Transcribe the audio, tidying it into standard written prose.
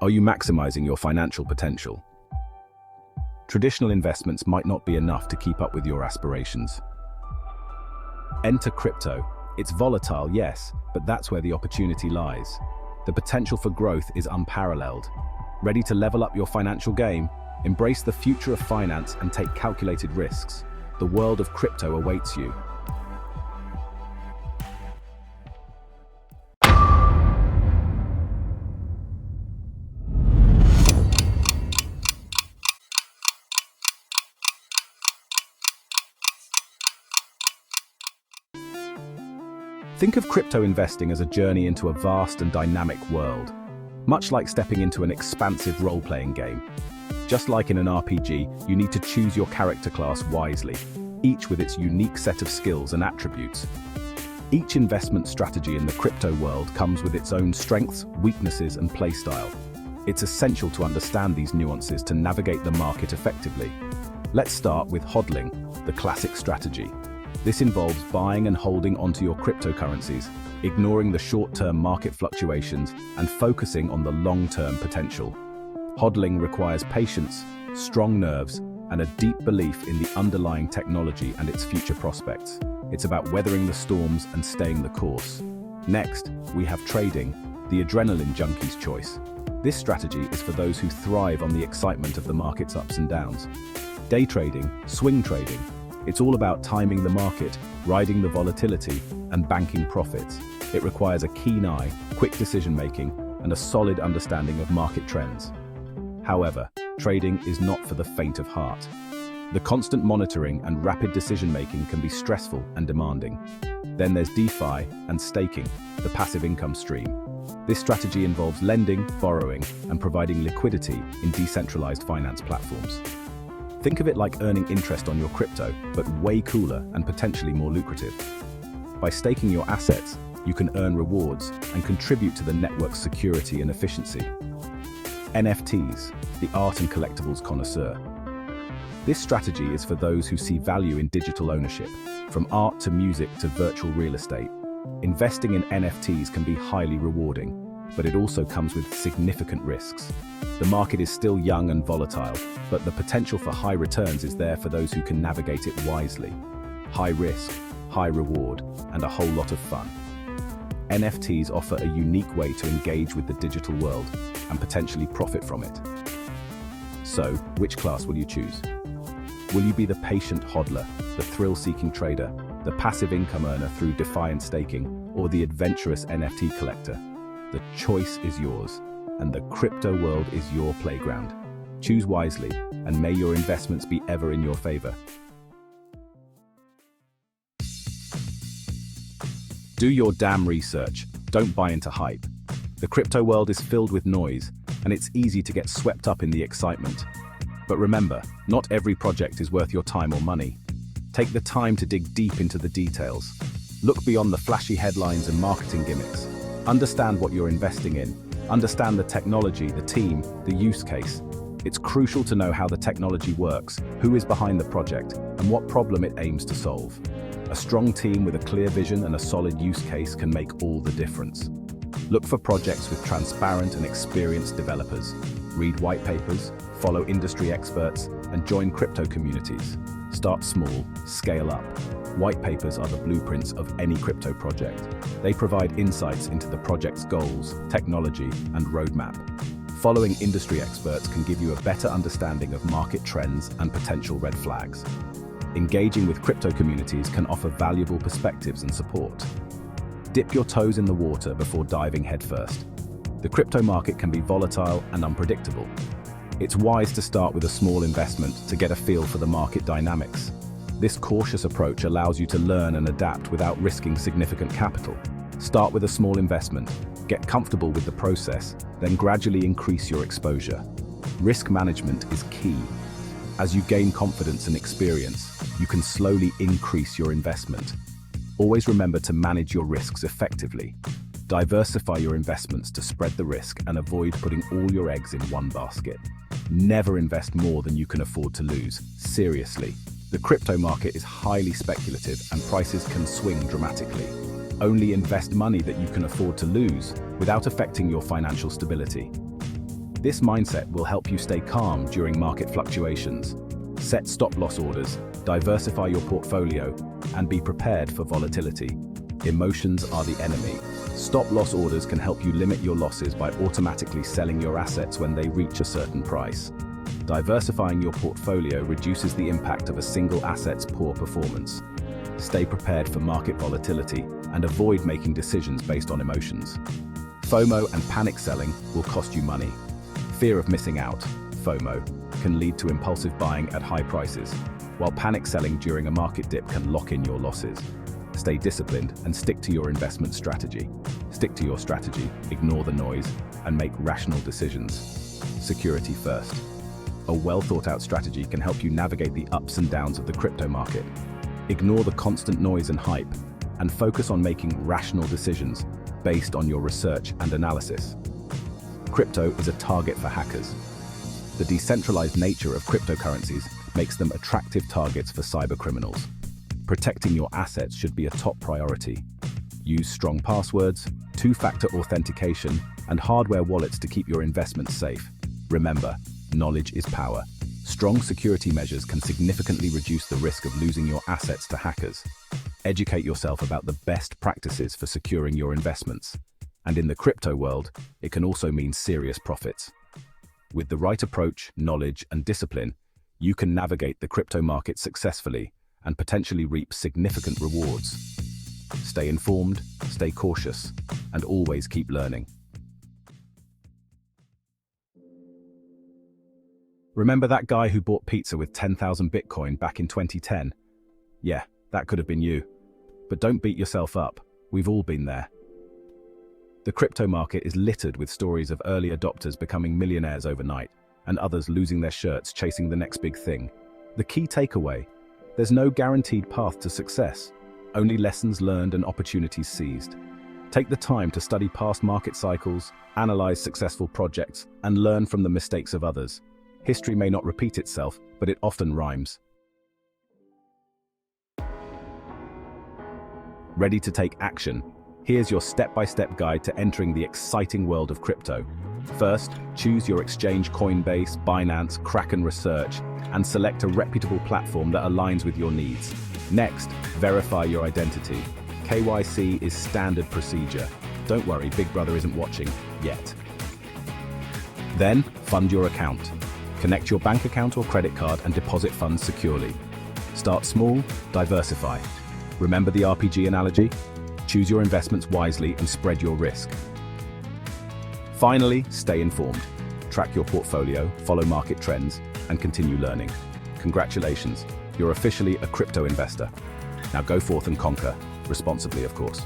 Are you maximizing your financial potential? Traditional investments might not be enough to keep up with your aspirations. Enter crypto. It's volatile, yes, but that's where the opportunity lies. The potential for growth is unparalleled. Ready to level up your financial game? Embrace the future of finance and take calculated risks. The world of crypto awaits you. Think of crypto investing as a journey into a vast and dynamic world, much like stepping into an expansive role-playing game. Just like in an RPG, you need to choose your character class wisely, each with its unique set of skills and attributes. Each investment strategy in the crypto world comes with its own strengths, weaknesses, and playstyle. It's essential to understand these nuances to navigate the market effectively. Let's start with hodling, the classic strategy. This involves buying and holding onto your cryptocurrencies, ignoring the short-term market fluctuations and focusing on the long-term potential. Hodling requires patience, strong nerves, and a deep belief in the underlying technology and its future prospects. It's about weathering the storms and staying the course. Next, we have trading, the adrenaline junkie's choice. This strategy is for those who thrive on the excitement of the market's ups and downs. Day trading, swing trading. It's all about timing the market, riding the volatility, and banking profits. It requires a keen eye, quick decision-making, and a solid understanding of market trends. However, trading is not for the faint of heart. The constant monitoring and rapid decision-making can be stressful and demanding. Then there's DeFi and staking, the passive income stream. This strategy involves lending, borrowing, and providing liquidity in decentralized finance platforms. Think of it like earning interest on your crypto, but way cooler and potentially more lucrative. By staking your assets, you can earn rewards and contribute to the network's security and efficiency. NFTs, the art and collectibles connoisseur. This strategy is for those who see value in digital ownership, from art to music to virtual real estate. Investing in NFTs can be highly rewarding, but it also comes with significant risks. The market is still young and volatile, but the potential for high returns is there for those who can navigate it wisely. High risk, high reward, and a whole lot of fun. NFTs offer a unique way to engage with the digital world and potentially profit from it. So, which class will you choose? Will you be the patient hodler, the thrill-seeking trader, the passive income earner through defiant staking, or the adventurous NFT collector? The choice is yours, and the crypto world is your playground. Choose wisely, and may your investments be ever in your favor. Do your damn research. Don't buy into hype. The crypto world is filled with noise, and it's easy to get swept up in the excitement. But remember, not every project is worth your time or money. Take the time to dig deep into the details. Look beyond the flashy headlines and marketing gimmicks. Understand what you're investing in. Understand the technology, the team, the use case. It's crucial to know how the technology works, who is behind the project, and what problem it aims to solve. A strong team with a clear vision and a solid use case can make all the difference. Look for projects with transparent and experienced developers. Read white papers, follow industry experts, and join crypto communities. Start small, scale up. White papers are the blueprints of any crypto project. They provide insights into the project's goals, technology, and roadmap. Following industry experts can give you a better understanding of market trends and potential red flags. Engaging with crypto communities can offer valuable perspectives and support. Dip your toes in the water before diving headfirst. The crypto market can be volatile and unpredictable. It's wise to start with a small investment to get a feel for the market dynamics. This cautious approach allows you to learn and adapt without risking significant capital. Start with a small investment, get comfortable with the process, then gradually increase your exposure. Risk management is key. As you gain confidence and experience, you can slowly increase your investment. Always remember to manage your risks effectively. Diversify your investments to spread the risk and avoid putting all your eggs in one basket. Never invest more than you can afford to lose. Seriously. The crypto market is highly speculative and prices can swing dramatically. Only invest money that you can afford to lose without affecting your financial stability. This mindset will help you stay calm during market fluctuations. Set stop-loss orders, diversify your portfolio, and be prepared for volatility. Emotions are the enemy. Stop-loss orders can help you limit your losses by automatically selling your assets when they reach a certain price. Diversifying your portfolio reduces the impact of a single asset's poor performance. Stay prepared for market volatility and avoid making decisions based on emotions. FOMO and panic selling will cost you money. Fear of missing out, FOMO, can lead to impulsive buying at high prices, while panic selling during a market dip can lock in your losses. Stay disciplined and stick to your investment strategy. Stick to your strategy, ignore the noise, and make rational decisions. Security first. A well-thought-out strategy can help you navigate the ups and downs of the crypto market. Ignore the constant noise and hype, and focus on making rational decisions based on your research and analysis. Crypto is a target for hackers. The decentralized nature of cryptocurrencies makes them attractive targets for cybercriminals. Protecting your assets should be a top priority. Use strong passwords, two-factor authentication, and hardware wallets to keep your investments safe. Remember, knowledge is power. Strong security measures can significantly reduce the risk of losing your assets to hackers. Educate yourself about the best practices for securing your investments. And in the crypto world, it can also mean serious profits. With the right approach, knowledge, and discipline, you can navigate the crypto market successfully and potentially reap significant rewards. Stay informed, stay cautious, and always keep learning. Remember that guy who bought pizza with 10,000 Bitcoin back in 2010? Yeah, that could have been you. But don't beat yourself up. We've all been there. The crypto market is littered with stories of early adopters becoming millionaires overnight, and others losing their shirts chasing the next big thing. The key takeaway: there's no guaranteed path to success, only lessons learned and opportunities seized. Take the time to study past market cycles, analyze successful projects, and learn from the mistakes of others. History may not repeat itself, but it often rhymes. Ready to take action? Here's your step-by-step guide to entering the exciting world of crypto. First, choose your exchange Coinbase, Binance, Kraken Research, and select a reputable platform that aligns with your needs. Next, verify your identity. KYC is standard procedure. Don't worry, Big Brother isn't watching yet. Then, fund your account. Connect your bank account or credit card and deposit funds securely. Start small, diversify. Remember the RPG analogy? Choose your investments wisely and spread your risk. Finally, stay informed. Track your portfolio, follow market trends, and continue learning. Congratulations, you're officially a crypto investor. Now go forth and conquer, responsibly of course.